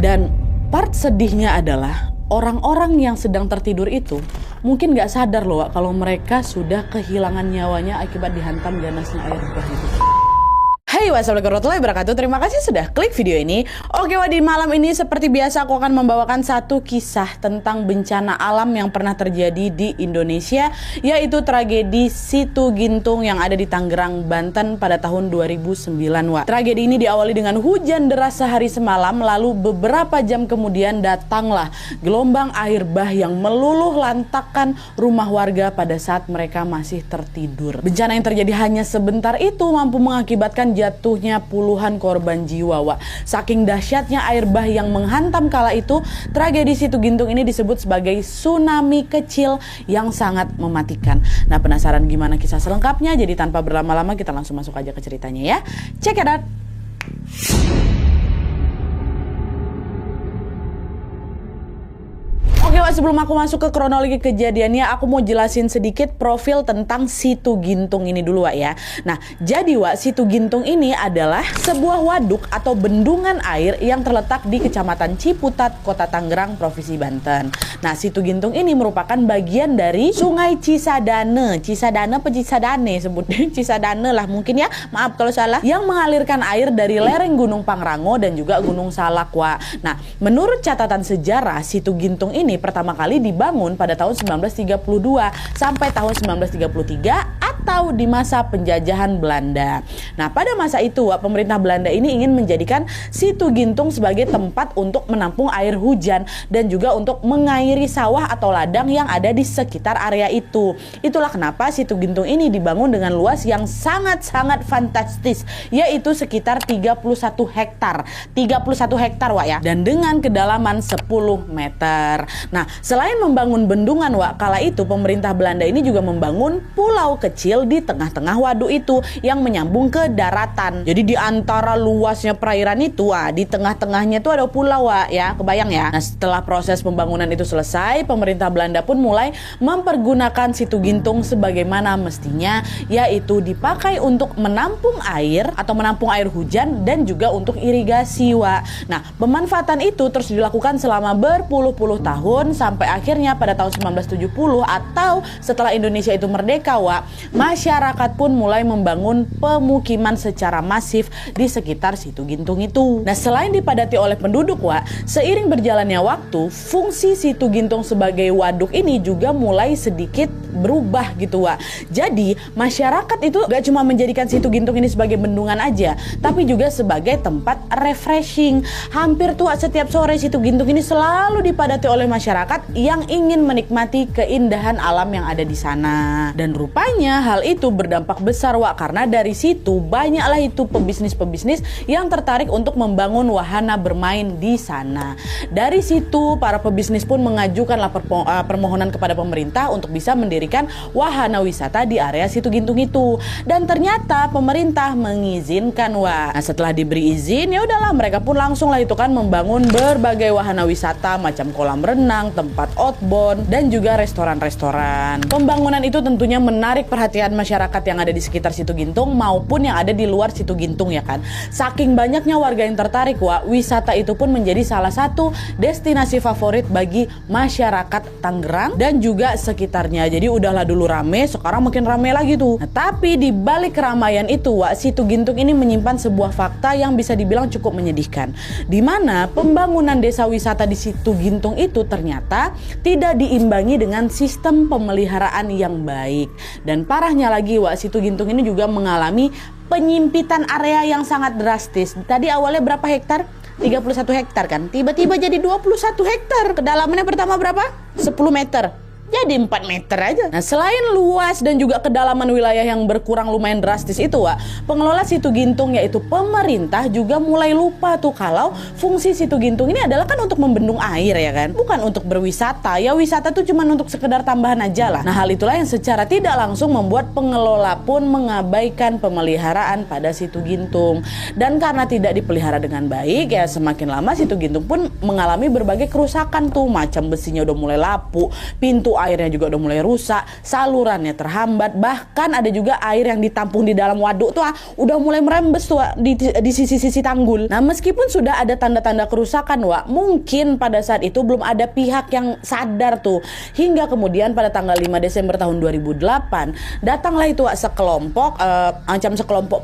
Dan part sedihnya adalah orang-orang yang sedang tertidur itu mungkin gak sadar loh Wak, kalau mereka sudah kehilangan nyawanya akibat dihantam ganasnya air bah itu. Hai, wassalamualaikum warahmatullahi wabarakatuh. Terima kasih sudah klik video ini. Oke Wak, di malam ini seperti biasa aku akan membawakan satu kisah tentang bencana alam yang pernah terjadi di Indonesia, yaitu tragedi Situ Gintung yang ada di Tangerang, Banten pada tahun 2009 Wak. Tragedi ini diawali dengan hujan deras sehari semalam, lalu beberapa jam kemudian datanglah gelombang air bah yang meluluh lantakkan rumah warga pada saat mereka masih tertidur. Bencana yang terjadi hanya sebentar itu mampu mengakibatkan jatuhnya puluhan korban jiwa Wak. Saking dahsyatnya air bah yang menghantam kala itu, tragedi Situ Gintung ini disebut sebagai tsunami kecil yang sangat mematikan. Nah, penasaran gimana kisah selengkapnya? Jadi tanpa berlama-lama kita langsung masuk aja ke ceritanya ya. Check it out. Oke Wak, sebelum aku masuk ke kronologi kejadiannya, aku mau jelasin sedikit profil tentang Situ Gintung ini dulu Wak ya. Nah, jadi Wak, Situ Gintung ini adalah sebuah waduk atau bendungan air yang terletak di Kecamatan Ciputat, Kota Tangerang, Provinsi Banten. Nah, Situ Gintung ini merupakan bagian dari Sungai Cisadane. Cisadane apa Cisadane sebutnya? Cisadane lah mungkin ya, maaf kalau salah. Yang mengalirkan air dari lereng Gunung Pangrango dan juga Gunung Salak Wak. Nah, menurut catatan sejarah, Situ Gintung ini pertama kali dibangun pada tahun 1932 sampai tahun 1933 atau di masa penjajahan Belanda. Nah, pada masa itu pemerintah Belanda ini ingin menjadikan Situ Gintung sebagai tempat untuk menampung air hujan dan juga untuk mengairi sawah atau ladang yang ada di sekitar area itu. Itulah kenapa Situ Gintung ini dibangun dengan luas yang sangat-sangat fantastis, yaitu sekitar 31 hektar. 31 hektar Wak ya, dan dengan kedalaman 10 meter. Nah, selain membangun bendungan Wak, kala itu pemerintah Belanda ini juga membangun pulau kecil di tengah-tengah waduk itu yang menyambung ke daratan. Jadi di antara luasnya perairan itu di tengah-tengahnya itu ada pulau Wak ya, kebayang ya. Nah, setelah proses pembangunan itu selesai, pemerintah Belanda pun mulai mempergunakan Situ Gintung sebagaimana mestinya, yaitu dipakai untuk menampung air atau menampung air hujan dan juga untuk irigasi Wak. Nah, pemanfaatan itu terus dilakukan selama berpuluh-puluh tahun sampai akhirnya pada tahun 1970 atau setelah Indonesia itu merdeka Wak, masyarakat pun mulai membangun pemukiman secara masif di sekitar Situ Gintung itu. Nah, selain dipadati oleh penduduk Wak, seiring berjalannya waktu, fungsi Situ Gintung sebagai waduk ini juga mulai sedikit berubah gitu Wak. Jadi masyarakat itu gak cuma menjadikan Situ Gintung ini sebagai bendungan aja, tapi juga sebagai tempat refreshing. Hampir tuh setiap sore Situ Gintung ini selalu dipadati oleh masyarakat yang ingin menikmati keindahan alam yang ada di sana. Dan rupanya hal itu berdampak besar Wak, karena dari situ banyaklah itu pebisnis-pebisnis yang tertarik untuk membangun wahana bermain di sana. Dari situ para pebisnis pun mengajukanlah permohonan kepada pemerintah untuk bisa mendirikan wahana wisata di area Situ Gintung itu. Dan ternyata pemerintah mengizinkan Wak. Nah, setelah diberi izin, ya udahlah mereka pun langsung lah itu kan membangun berbagai wahana wisata macam kolam renang, tempat outbound, dan juga restoran-restoran. Pembangunan itu tentunya menarik perhatian masyarakat yang ada di sekitar Situ Gintung maupun yang ada di luar Situ Gintung ya kan. Saking banyaknya warga yang tertarik Wak, wisata itu pun menjadi salah satu destinasi favorit bagi masyarakat Tangerang dan juga sekitarnya. Jadi udahlah dulu rame, sekarang makin rame lagi tuh. Nah, tapi di balik keramaian itu Wak, Situ Gintung ini menyimpan sebuah fakta yang bisa dibilang cukup menyedihkan, di mana pembangunan desa wisata di Situ Gintung itu ternyata tidak diimbangi dengan sistem pemeliharaan yang baik. Dan parahnya lagi Wak, Situ Gintung ini juga mengalami penyimpitan area yang sangat drastis. Tadi awalnya berapa hektar? 31 hektar kan? Tiba-tiba jadi 21 hektar. Kedalamannya pertama berapa? 10 meter. Jadi 4 meter aja. Nah, selain luas dan juga kedalaman wilayah yang berkurang lumayan drastis itu Wak, pengelola Situ Gintung yaitu pemerintah juga mulai lupa tuh kalau fungsi Situ Gintung ini adalah kan untuk membendung air ya kan, bukan untuk berwisata. Ya wisata tuh cuma untuk sekedar tambahan aja lah. Nah, hal itulah yang secara tidak langsung membuat pengelola pun mengabaikan pemeliharaan pada Situ Gintung. Dan karena tidak dipelihara dengan baik ya, semakin lama Situ Gintung pun mengalami berbagai kerusakan tuh, macam besinya udah mulai lapuk, pintu airnya juga udah mulai rusak, salurannya terhambat, bahkan ada juga air yang ditampung di dalam waduk tuh udah mulai merembes tuh di sisi-sisi tanggul. Nah, meskipun sudah ada tanda-tanda kerusakan mungkin pada saat itu belum ada pihak yang sadar tuh. Hingga kemudian pada tanggal 5 Desember tahun 2008 datanglah itu sekelompok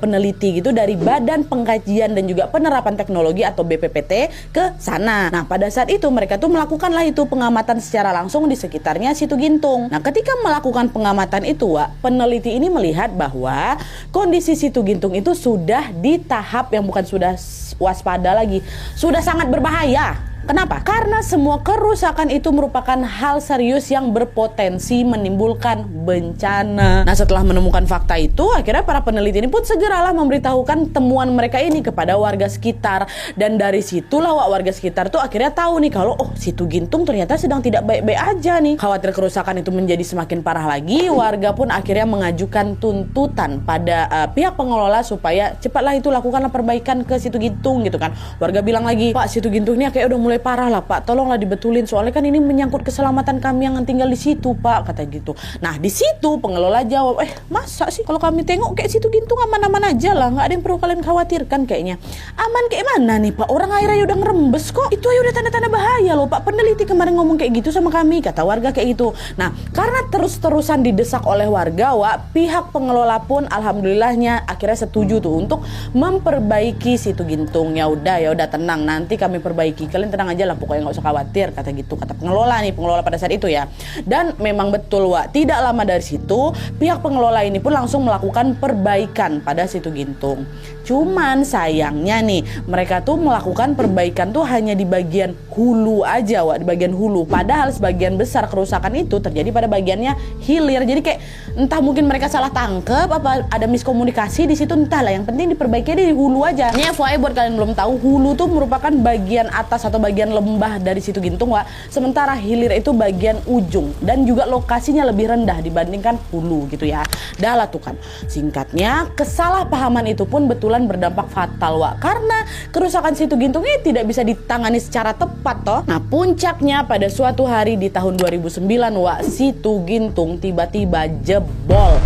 peneliti gitu dari Badan Pengkajian dan juga Penerapan Teknologi atau BPPT ke sana. Nah, pada saat itu mereka tuh melakukanlah itu pengamatan secara langsung di sekitarnya Situ Gintung. Nah, ketika melakukan pengamatan itu, peneliti ini melihat bahwa kondisi Situ Gintung itu sudah di tahap yang bukan sudah waspada lagi, sudah sangat berbahaya. Kenapa? Karena semua kerusakan itu merupakan hal serius yang berpotensi menimbulkan bencana. Nah, setelah menemukan fakta itu, akhirnya para peneliti ini pun segeralah memberitahukan temuan mereka ini kepada warga sekitar. Dan dari situlah warga sekitar tuh akhirnya tahu nih kalau Situ Gintung ternyata sedang tidak baik-baik aja nih. Khawatir kerusakan itu menjadi semakin parah lagi, warga pun akhirnya mengajukan tuntutan pada pihak pengelola supaya cepatlah itu lakukanlah perbaikan ke Situ Gintung gitu kan. Warga bilang lagi, "Pak, Situ Gintung ini kayak udah mulai parah lah Pak, tolonglah dibetulin soalnya kan ini menyangkut keselamatan kami yang tinggal di situ Pak," kata gitu. Nah, di situ pengelola jawab, masa sih kalau kami tengok kayak Situ Gintung aman-aman aja lah, nggak ada yang perlu kalian khawatirkan kayaknya. Aman kayak mana nih Pak, orang airnya udah ngerembes kok, itu aja udah tanda-tanda bahaya loh Pak, peneliti kemarin ngomong kayak gitu sama kami, kata warga kayak gitu. Nah, karena terus-terusan didesak oleh warga, pihak pengelola pun alhamdulillahnya akhirnya setuju tuh untuk memperbaiki Situ Gintung. Ya udah tenang, nanti kami perbaiki, kalian tenang aja lah, pokoknya nggak usah khawatir, kata gitu, kata pengelola pada saat itu ya. Dan memang betul tidak lama dari situ pihak pengelola ini pun langsung melakukan perbaikan pada Situ Gintung. Cuman sayangnya nih, mereka tuh melakukan perbaikan tuh hanya di bagian hulu aja di bagian hulu, padahal sebagian besar kerusakan itu terjadi pada bagiannya hilir. Jadi kayak entah mungkin mereka salah tangkep apa ada miskomunikasi di situ, entahlah, yang penting diperbaiki di hulu aja. Ini FYI buat kalian belum tahu, hulu tuh merupakan bagian atas atau bagian lembah dari Situ Gintung sementara hilir itu bagian ujung dan juga lokasinya lebih rendah dibandingkan hulu gitu ya. Dah lah tuh kan, singkatnya kesalahpahaman itu pun betulan berdampak fatal karena kerusakan Situ Gintung ini tidak bisa ditangani secara tepat toh. Nah, puncaknya pada suatu hari di tahun 2009 Situ Gintung tiba-tiba jebol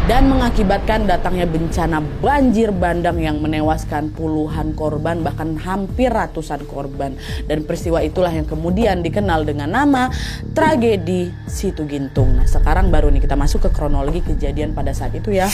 dan mengakibatkan datangnya bencana banjir bandang yang menewaskan puluhan korban, bahkan hampir ratusan korban. Dan peristiwa itulah yang kemudian dikenal dengan nama tragedi Situ Gintung. Nah, sekarang baru nih kita masuk ke kronologi kejadian pada saat itu ya.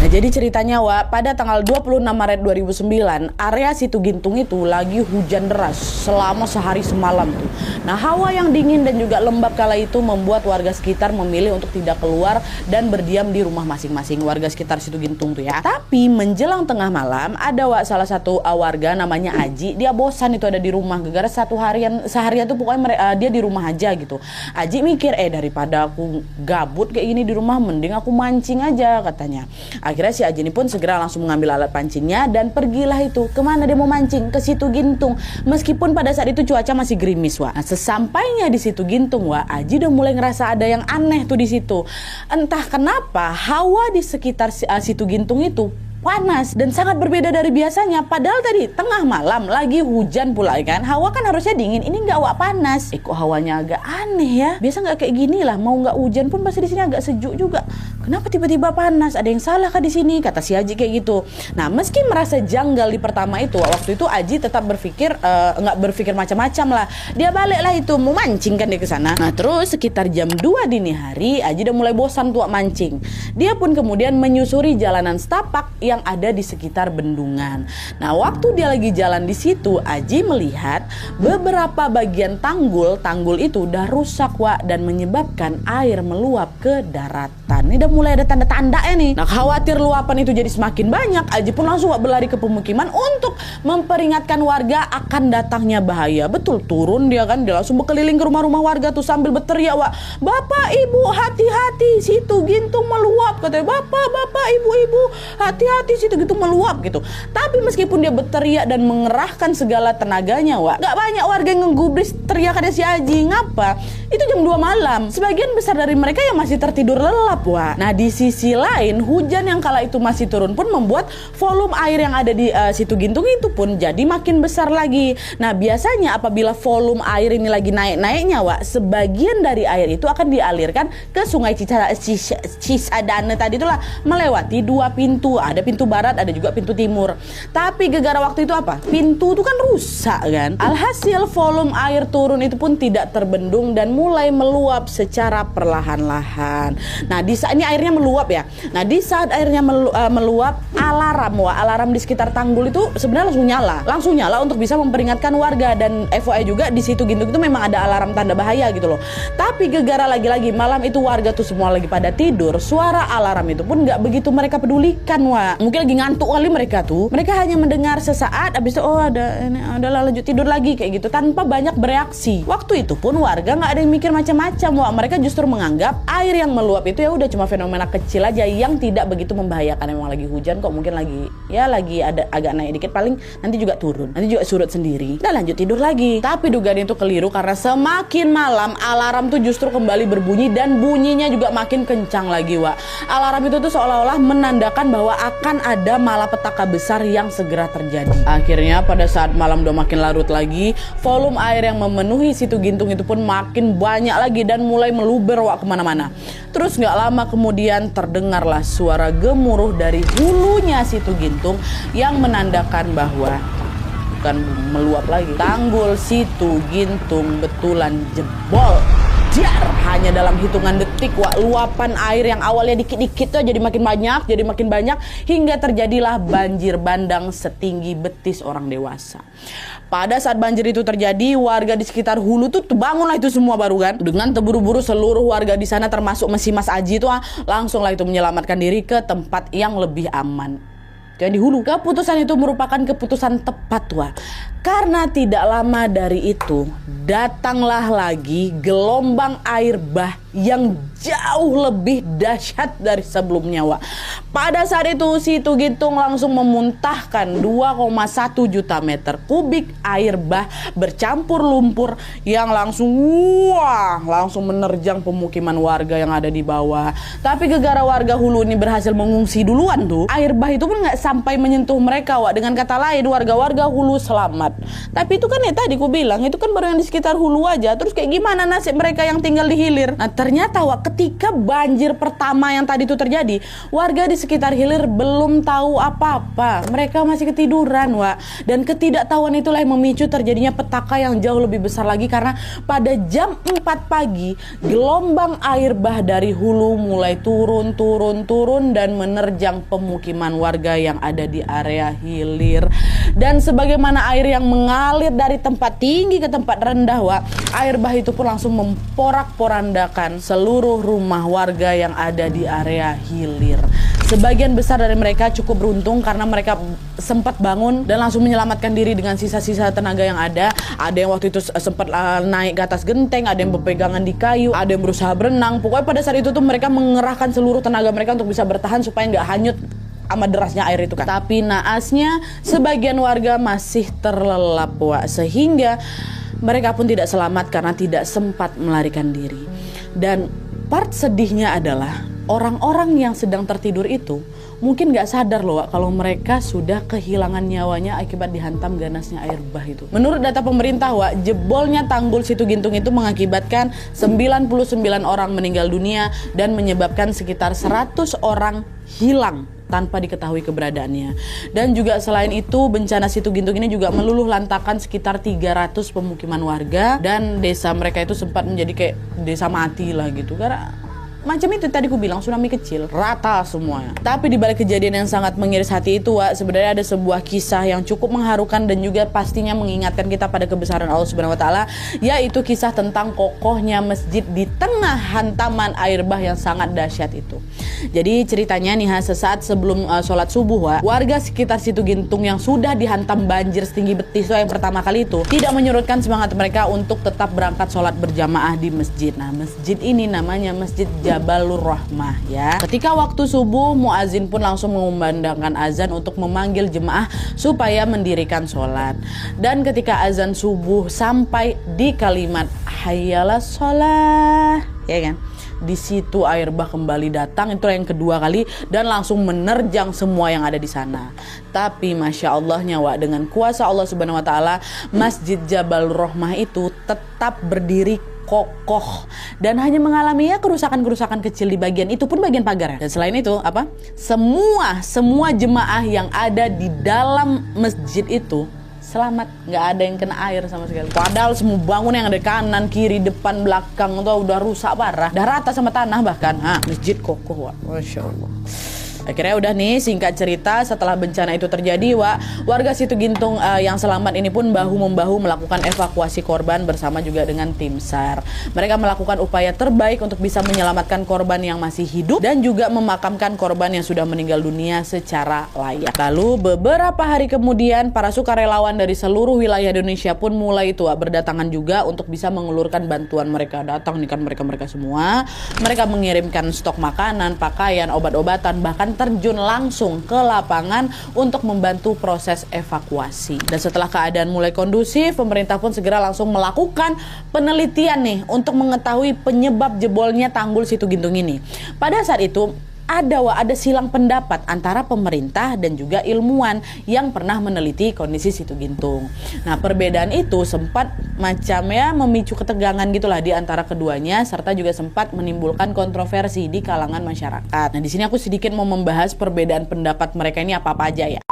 Nah, jadi ceritanya pada tanggal 26 Maret 2009 area Situ Gintung itu lagi hujan deras selama sehari semalam tuh. Nah, hawa yang dingin dan juga lembab kala itu membuat warga sekitar memilih untuk tidak keluar dan berdiam di rumah masing-masing, warga sekitar Situ Gintung tuh ya. Tapi menjelang tengah malam ada salah satu warga namanya Aji, dia bosan itu ada di rumah gara-gara seharian tuh pokoknya dia di rumah aja gitu. Aji mikir daripada aku gabut kayak gini di rumah, mending aku mancing aja katanya. Akhirnya si Aji ini pun segera langsung mengambil alat pancingnya dan pergilah itu. Kemana dia mau mancing? Ke Situ Gintung. Meskipun pada saat itu cuaca masih gerimis Nah, sesampainya di Situ Gintung Aji udah mulai ngerasa ada yang aneh tuh di situ. Entah kenapa hawa di sekitar Situ Gintung itu panas dan sangat berbeda dari biasanya. Padahal tadi tengah malam lagi hujan pula kan, hawa kan harusnya dingin, ini nggak panas. Kok hawanya agak aneh ya? Biasa nggak kayak gini lah, mau nggak hujan pun pasti di sini agak sejuk juga. Kenapa tiba-tiba panas? Ada yang salah kah di sini? Kata si Aji kayak gitu. Nah, meski merasa janggal di pertama itu, waktu itu Aji tetap berpikir nggak berpikir macam-macam lah. Dia balik lah itu mau mancing kan dia ke sana. Nah, terus sekitar jam 2 dini hari Aji udah mulai bosan tuh mancing. Dia pun kemudian menyusuri jalanan setapak yang ada di sekitar bendungan. Nah, waktu dia lagi jalan di situ, Aji melihat beberapa bagian tanggul itu udah rusak dan menyebabkan air meluap ke daratan. Ini udah mulai ada tanda-tandanya nih. Nah, khawatir luapan itu jadi semakin banyak, Aji pun langsung berlari ke pemukiman untuk memperingatkan warga akan datangnya bahaya. Betul, turun dia langsung berkeliling ke rumah-rumah warga tuh sambil berteriak, "Bapak, Ibu, hati-hati, Situ Gintung meluap," katanya. "Bapak, Ibu, hati-hati, Situ Gintung meluap," gitu. Tapi meskipun dia berteriak dan mengerahkan segala tenaganya, gak banyak warga yang ngegubris teriakannya si Aji. Ngapa? Itu jam 2 malam. Sebagian besar dari mereka yang masih tertidur lelap, Nah, Nah di sisi lain hujan yang kala itu masih turun pun membuat volume air yang ada di Situ Gintung itu pun jadi makin besar lagi. Nah biasanya apabila volume air ini lagi naik-naiknya Wak, sebagian dari air itu akan dialirkan ke Sungai Cisadane tadi itulah, melewati 2 pintu. Ada pintu barat, ada juga pintu timur. Tapi gegara waktu itu apa? Pintu itu kan rusak kan. Alhasil volume air turun itu pun tidak terbendung dan mulai meluap secara perlahan-lahan. Nah di saat ini airnya meluap ya. Nah di saat airnya meluap, alarm di sekitar tanggul itu sebenarnya langsung nyala untuk bisa memperingatkan warga. Dan FYI juga di Situ Gintung itu memang ada alarm tanda bahaya gitu loh. Tapi gegara lagi-lagi malam itu warga tuh semua lagi pada tidur, suara alarm itu pun nggak begitu mereka pedulikan Wak. Mungkin lagi ngantuk kali mereka tuh. Mereka hanya mendengar sesaat, abis itu adalah lanjut tidur lagi kayak gitu tanpa banyak bereaksi. Waktu itu pun warga nggak ada yang mikir macam-macam Wak. Mereka justru menganggap air yang meluap itu ya udah cuma fenomena kecil aja yang tidak begitu membahayakan. Emang lagi hujan kok, mungkin lagi ada agak naik dikit, paling nanti juga turun, nanti juga surut sendiri dan lanjut tidur lagi. Tapi dugaan itu keliru karena semakin malam alarm tuh justru kembali berbunyi dan bunyinya juga makin kencang lagi Wak. Alarm itu tuh seolah-olah menandakan bahwa akan ada malapetaka besar yang segera terjadi. Akhirnya pada saat malam udah makin larut lagi, volume air yang memenuhi Situ Gintung itu pun makin banyak lagi dan mulai meluber Wak kemana-mana. Terus gak lama kemudian terdengarlah suara gemuruh dari hulunya Situ Gintung yang menandakan bahwa bukan meluap lagi, tanggul Situ Gintung betulan jebol. Jar, hanya dalam hitungan detik Wak, luapan air yang awalnya dikit-dikit tuh jadi makin banyak hingga terjadilah banjir bandang setinggi betis orang dewasa. Pada saat banjir itu terjadi, warga di sekitar hulu tuh bangunlah itu semua baru kan. Dengan terburu-buru seluruh warga di sana termasuk Mas Aji itu langsunglah itu menyelamatkan diri ke tempat yang lebih aman. Jadi hulu. Keputusan itu merupakan keputusan tepat Wak. Karena tidak lama dari itu datanglah lagi gelombang air bah yang jauh lebih dahsyat dari sebelumnya Wak. Pada saat itu Situ Gintung langsung memuntahkan 2,1 juta meter kubik air bah bercampur lumpur yang langsung menerjang pemukiman warga yang ada di bawah. Tapi gegara warga hulu ini berhasil mengungsi duluan tuh, air bah itu pun nggak sampai menyentuh mereka Wak. Dengan kata lain warga-warga hulu selamat. Tapi itu kan ya tadi ku bilang itu kan baru yang di sekitar hulu aja. Terus kayak gimana nasib mereka yang tinggal di hilir? Nah ternyata Wak, ketika banjir pertama yang tadi itu terjadi, warga di sekitar hilir belum tahu apa-apa. Mereka masih ketiduran Wak. Dan ketidaktahuan itulah yang memicu terjadinya petaka yang jauh lebih besar lagi. Karena pada jam 4 pagi gelombang air bah dari hulu mulai turun dan menerjang pemukiman warga yang ada di area hilir. Dan sebagaimana air yang mengalir dari tempat tinggi ke tempat rendah Wak, air bah itu pun langsung memporak-porandakan seluruh rumah warga yang ada di area hilir. Sebagian besar dari mereka cukup beruntung karena mereka sempat bangun dan langsung menyelamatkan diri dengan sisa-sisa tenaga yang ada. Ada yang waktu itu sempat naik ke atas genteng, ada yang berpegangan di kayu, ada yang berusaha berenang. Pokoknya pada saat itu tuh mereka mengerahkan seluruh tenaga mereka untuk bisa bertahan supaya nggak hanyut amat derasnya air itu kan. Tapi naasnya sebagian warga masih terlelap Wak, sehingga mereka pun tidak selamat karena tidak sempat melarikan diri. Dan part sedihnya adalah orang-orang yang sedang tertidur itu mungkin gak sadar loh Wak, kalau mereka sudah kehilangan nyawanya akibat dihantam ganasnya air bah itu. Menurut data pemerintah Wak, jebolnya tanggul Situ Gintung itu mengakibatkan 99 orang meninggal dunia dan menyebabkan sekitar 100 orang hilang tanpa diketahui keberadaannya. Dan juga selain itu bencana Situ Gintung ini juga meluluh lantakan sekitar 300 pemukiman warga dan desa mereka itu sempat menjadi kayak desa mati lah gitu karena macam itu tadi ku bilang tsunami kecil, rata semuanya. Tapi di balik kejadian yang sangat mengiris hati itu Wak, sebenarnya ada sebuah kisah yang cukup mengharukan dan juga pastinya mengingatkan kita pada kebesaran Allah Subhanahu wa taala, yaitu kisah tentang kokohnya masjid di tengah hantaman air bah yang sangat dahsyat itu. Jadi ceritanya nih sesaat sebelum sholat subuh Wak, warga sekitar Situ Gintung yang sudah dihantam banjir setinggi betis yang pertama kali itu tidak menyurutkan semangat mereka untuk tetap berangkat sholat berjamaah di masjid. Nah masjid ini namanya Masjid Jabalur Rahmah ya. Ketika waktu subuh, muazin pun langsung mengumandangkan azan untuk memanggil jemaah supaya mendirikan sholat. Dan ketika azan subuh sampai di kalimat hayyalas sholah, ya kan? di situ air bah kembali datang, itu yang kedua kali, dan langsung menerjang semua yang ada di sana. Tapi Masya Allahnya Wak, dengan kuasa Allah Subhanahu Wa Taala, Masjid Jabal Rahmah itu tetap berdiri kokoh dan hanya mengalami kerusakan-kerusakan kecil di bagian itu pun bagian pagar. Dan selain itu apa? Semua jemaah yang ada di dalam masjid itu selamat, nggak ada yang kena air sama sekali. Padahal semua bangunan yang ada kanan, kiri, depan, belakang itu udah rusak parah, udah rata sama tanah bahkan. Masjid kokoh Wak, Masya Allah. Akhirnya udah nih, singkat cerita, setelah bencana itu terjadi Wak, warga Situgintung yang selamat ini pun bahu-membahu melakukan evakuasi korban bersama juga dengan tim SAR. Mereka melakukan upaya terbaik untuk bisa menyelamatkan korban yang masih hidup dan juga memakamkan korban yang sudah meninggal dunia secara layak. Lalu beberapa hari kemudian, para sukarelawan dari seluruh wilayah Indonesia pun mulai itu berdatangan juga untuk bisa mengelurkan bantuan mereka. Datang nih kan mereka semua. Mereka mengirimkan stok makanan, pakaian, obat-obatan, bahkan terjun langsung ke lapangan untuk membantu proses evakuasi. Dan setelah keadaan mulai kondusif, pemerintah pun segera langsung melakukan penelitian nih untuk mengetahui penyebab jebolnya tanggul Situgintung ini. Pada saat itu ada silang pendapat antara pemerintah dan juga ilmuwan yang pernah meneliti kondisi Situgintung. Nah, perbedaan itu sempat memicu ketegangan gitulah di antara keduanya, serta juga sempat menimbulkan kontroversi di kalangan masyarakat. Nah, di sini aku sedikit mau membahas perbedaan pendapat mereka ini apa-apa aja ya.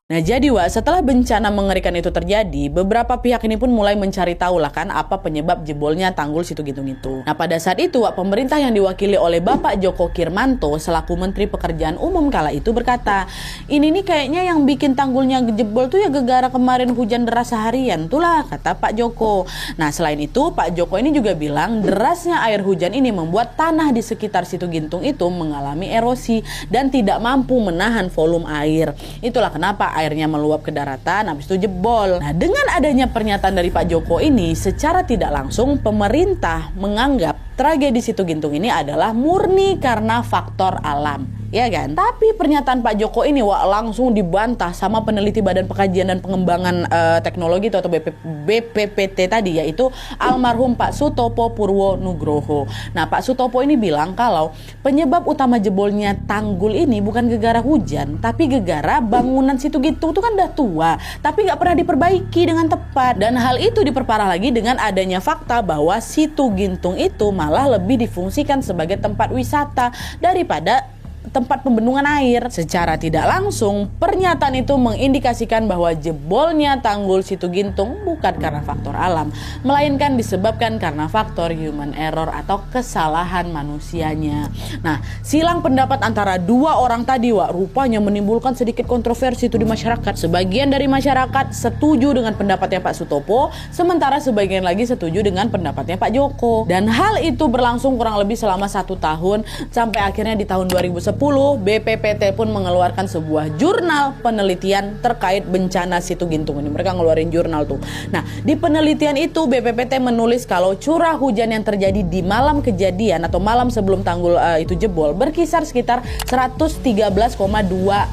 Nah jadi Wak, setelah bencana mengerikan itu terjadi, beberapa pihak ini pun mulai mencari tahu lah kan apa penyebab jebolnya tanggul Situgintung itu. Nah pada saat itu Wak, pemerintah yang diwakili oleh Bapak Djoko Kirmanto selaku Menteri Pekerjaan Umum kala itu berkata, ini nih kayaknya yang bikin tanggulnya jebol tuh ya gegara kemarin hujan deras seharian tulah, kata Pak Djoko. Nah selain itu Pak Djoko ini juga bilang derasnya air hujan ini membuat tanah di sekitar Situgintung itu mengalami erosi dan tidak mampu menahan volume air. Itulah kenapa airnya meluap ke daratan, habis itu jebol. Nah, dengan adanya pernyataan dari Pak Djoko ini, secara tidak langsung pemerintah menganggap tragedi Situgintung ini adalah murni karena faktor alam. Ya kan? Tapi pernyataan Pak Djoko ini Wak, langsung dibantah sama peneliti Badan Pengkajian dan Pengembangan Teknologi atau BPPT tadi, yaitu almarhum Pak Sutopo Purwo Nugroho. Nah Pak Sutopo ini bilang kalau penyebab utama jebolnya tanggul ini bukan gegara hujan, tapi gegara bangunan Situgintung itu kan udah tua, tapi nggak pernah diperbaiki dengan tepat. Dan hal itu diperparah lagi dengan adanya fakta bahwa Situgintung itu malah lebih difungsikan sebagai tempat wisata daripada tempat pembendungan air. Secara tidak langsung, pernyataan itu mengindikasikan bahwa jebolnya tanggul Situgintung bukan karena faktor alam, melainkan disebabkan karena faktor human error atau kesalahan manusianya. Nah, silang pendapat antara dua orang tadi Wak, rupanya menimbulkan sedikit kontroversi itu di masyarakat. Sebagian dari masyarakat setuju dengan pendapatnya Pak Sutopo, sementara sebagian lagi setuju dengan pendapatnya Pak Djoko. Dan hal itu berlangsung kurang lebih selama 1 tahun, sampai akhirnya di tahun 2010 BPPT pun mengeluarkan sebuah jurnal penelitian terkait bencana Situgintung ini. Mereka ngeluarin jurnal tuh. Nah, di penelitian itu BPPT menulis kalau curah hujan yang terjadi di malam kejadian atau malam sebelum tanggul itu jebol berkisar sekitar 113,2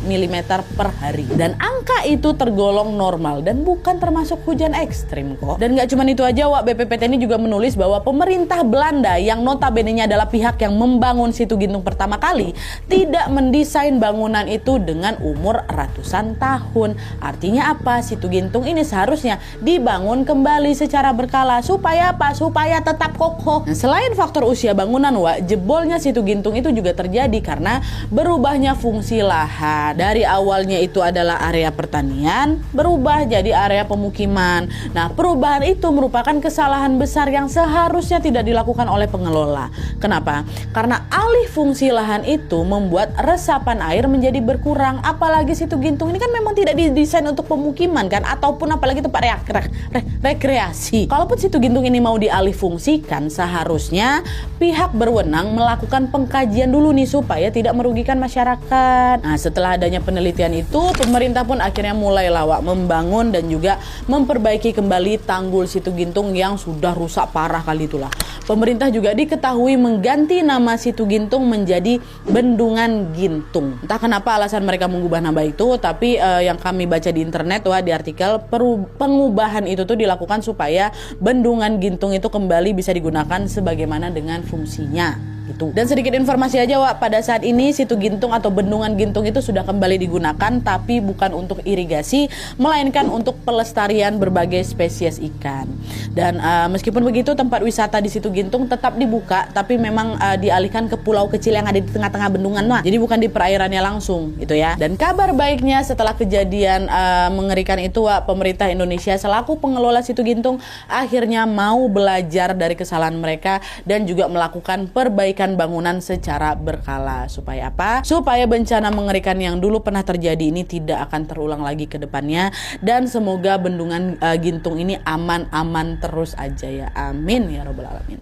mm per hari. Dan angka itu tergolong normal dan bukan termasuk hujan ekstrim kok. Dan gak cuma itu aja Wak, BPPT ini juga menulis bahwa pemerintah Belanda yang notabene-nya adalah pihak yang membangun Situgintung pertama kali tidak mendesain bangunan itu dengan umur ratusan tahun. Artinya apa? Situgintung ini seharusnya dibangun kembali secara berkala. Supaya apa? Supaya tetap kokoh. Nah, selain faktor usia bangunan Wak, jebolnya Situgintung itu juga terjadi karena berubahnya fungsi lahan. Dari awalnya itu adalah area pertanian, berubah jadi area pemukiman. Nah, perubahan itu merupakan kesalahan besar yang seharusnya tidak dilakukan oleh pengelola. Kenapa? Karena alih fungsi lahan itu membuat resapan air menjadi berkurang. Apalagi Situgintung ini kan memang tidak didesain untuk pemukiman kan, ataupun apalagi tempat rekreasi. Kalaupun Situgintung ini mau dialih fungsikan, seharusnya pihak berwenang melakukan pengkajian dulu nih supaya tidak merugikan masyarakat. Nah, setelah adanya penelitian itu, pemerintah pun akhirnya mulai Wak membangun dan juga memperbaiki kembali tanggul Situgintung yang sudah rusak parah kali itulah. Pemerintah juga diketahui mengganti nama Situgintung menjadi Bendungan Gintung. Entah kenapa alasan mereka mengubah nama itu, tapi yang kami baca di internet di artikel, pengubahan itu tuh dilakukan supaya Bendungan Gintung itu kembali bisa digunakan sebagaimana dengan fungsinya. gitu. Dan sedikit informasi aja Wak, pada saat ini Situ Gintung atau Bendungan Gintung itu sudah kembali digunakan, tapi bukan untuk irigasi, melainkan untuk pelestarian berbagai spesies ikan. Dan meskipun begitu, tempat wisata di Situ Gintung tetap dibuka, tapi memang dialihkan ke pulau kecil yang ada di tengah-tengah bendungan Wak. Jadi bukan di perairannya langsung gitu ya. Dan kabar baiknya setelah kejadian mengerikan itu Wak, pemerintah Indonesia selaku pengelola Situ Gintung akhirnya mau belajar dari kesalahan mereka dan juga melakukan perbaikan bangunan secara berkala. Supaya apa? Supaya bencana mengerikan yang dulu pernah terjadi ini tidak akan terulang lagi ke depannya, dan semoga Bendungan Gintung ini aman-aman terus aja ya. Amin ya robbal alamin.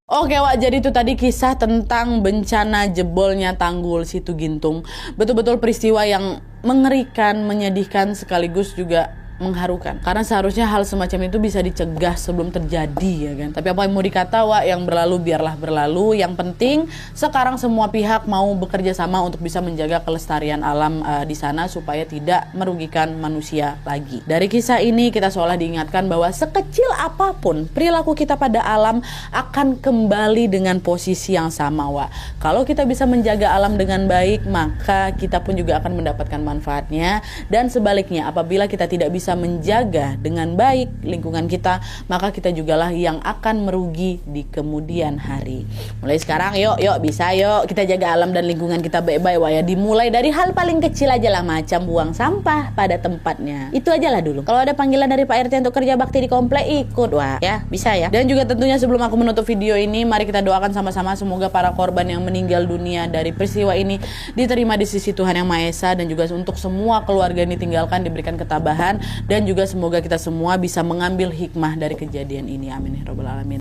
Oke Wak, jadi itu tadi kisah tentang bencana jebolnya tanggul Situ Gintung. Betul-betul peristiwa yang mengerikan, menyedihkan, sekaligus juga mengharukan. Karena seharusnya hal semacam itu bisa dicegah sebelum terjadi ya kan. Tapi apa yang mau dikata Wak, yang berlalu biarlah berlalu. Yang penting sekarang semua pihak mau bekerja sama untuk bisa menjaga kelestarian alam di sana supaya tidak merugikan manusia lagi. Dari kisah ini kita seolah diingatkan bahwa sekecil apapun perilaku kita pada alam akan kembali dengan posisi yang sama Wak. Kalau kita bisa menjaga alam dengan baik, maka kita pun juga akan mendapatkan manfaatnya. Dan sebaliknya, apabila kita tidak bisa menjaga dengan baik lingkungan kita, maka kita jugalah yang akan merugi di kemudian hari. Mulai sekarang yuk bisa yuk kita jaga alam dan lingkungan kita baik-baik Wak ya. Dimulai dari hal paling kecil aja lah, macam buang sampah pada tempatnya. Itu aja lah dulu. Kalau ada panggilan dari Pak RT untuk kerja bakti di komplek, ikut Wak ya, bisa ya. Dan juga tentunya sebelum aku menutup video ini, mari kita doakan sama-sama semoga para korban yang meninggal dunia dari peristiwa ini diterima di sisi Tuhan Yang Maha Esa, dan juga untuk semua keluarga yang ditinggalkan diberikan ketabahan. Dan juga semoga kita semua bisa mengambil hikmah dari kejadian ini. Amin ya robbal alamin.